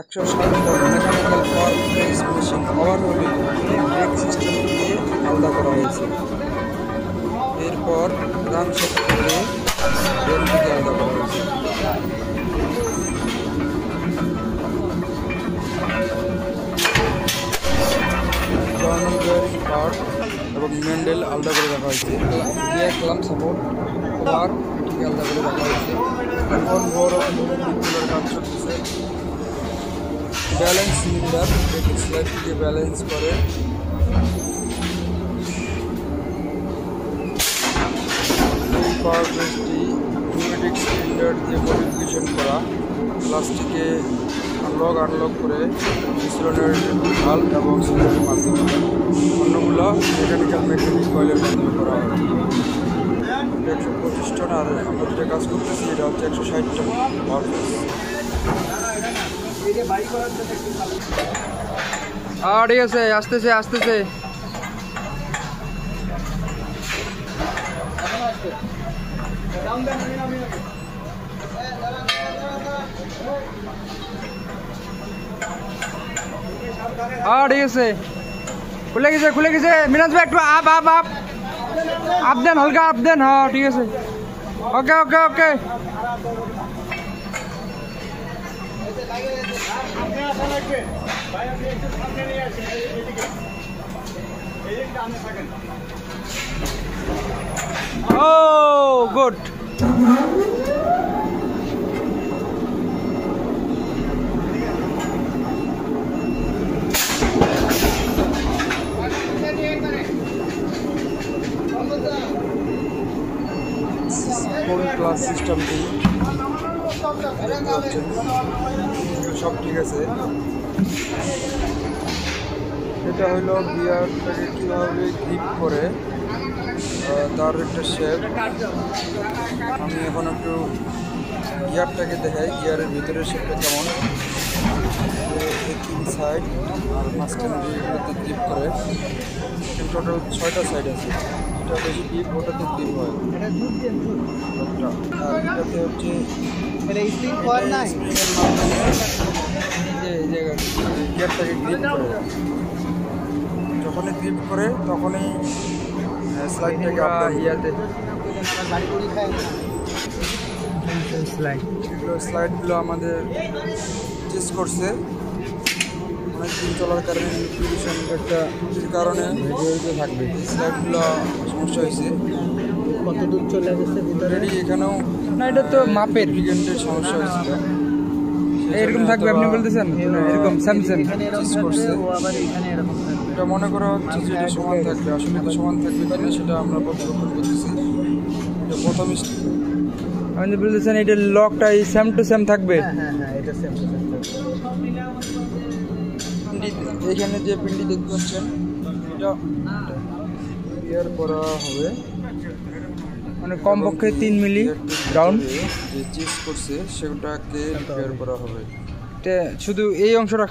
160 mechanical power press machine overhauling brake system দিয়ে আলাদা করা হয়েছে। এরপর রানশেড থেকে বেল থেকে আলাদা করা হয়েছে। জার্নাল বেয়ারিং পার্ট এবং মেন্ডেল আলাদা করে রাখা হয়েছে। গিয়ার ক্লাম্প সাপোর্ট কভার এটিকে আলাদা করে রাখা হয়েছে। এখন বড় দিকগুলোর কাজ চলতেছে। ব্যালেন্স সিলিন্ডার এটি স্লাইড দিয়ে ব্যালেন্স করে। এই পাওয়ার প্রেসটি নিউমেটিক সিলিন্ডার দিয়ে মডিফিকেশন করা। প্লাস্টিকে আনলক করে সিলিন্ডারের ভাল্ব এবং সিলিন্ডারের মাধ্যমে, অন্যগুলো মেকানিক কয়েলের মাধ্যমে করা হয়। 125 টন, আর আমরা যেটা কাজ করতেছি এটা হচ্ছে 160 টন পাওয়ার প্রেস। ঠিক আছে, আসতেছে। ঠিক আছে, খুলে গেছে মিনাজ ভাই, একটু আপ দেন, হালকা আপ দেন। হ্যাঁ ঠিক আছে, ওকে। গুড। ক্লাস সিস্টেমটি সব ঠিক আছে। এটা হলো গিয়ারটাকে কীভাবে গ্রিপ করে তার একটা শেপ। আমি এখন একটু গিয়ারটাকে দেখাই, গিয়ারের ভিতরের শেপটা কেমন। তিন সাইড আর মাঝখানে যেগুলোতে গ্রিপ করে, টোটাল 6টা সাইড আছে। এটা বেশি গ্রিপ, ওটাতে গ্রিপ হয়। আর এটাতে হচ্ছে গিয়ারটাকে গ্রিপ করে, যখনই গ্রিপ করে তখনই স্লাইডটাকে স্লাইডগুলো আমাদের চেঞ্জ করছে। অনেকদিন চলার কারণে কারণে থাকবে, স্লাইডগুলো সমস্যা হয়েছে। কত দূর চলে গেছে অলরেডি এখানেও না, এটা তো মাপের ব্রিগেন্ডের সমস্যা হয়েছিল। এরকম থাকবে আপনি বলতেছেন, এরকম স্যামসাং করছে। এরকম এটা মনে করা হচ্ছে যে এটা সমান থাকবে, আসলে তো সমান থাকবে কিনা সেটা আমরা পর্যবেক্ষণ করতেছি। এটা প্রথম আপনি বলতেছেন এটা লকটা সেম টু সেম থাকবে। হ্যাঁ, এটা সেম টু সেম থাকবে। এখানে যে পিন্ডি দেখতে পাচ্ছেন এটা ক্লিয়ার করা হবে, মানে কমপক্ষে 3 মিলি ডাউন যে চিজ করছে সেটাকে ক্লিয়ার করা হবে। শুধু এই অংশটা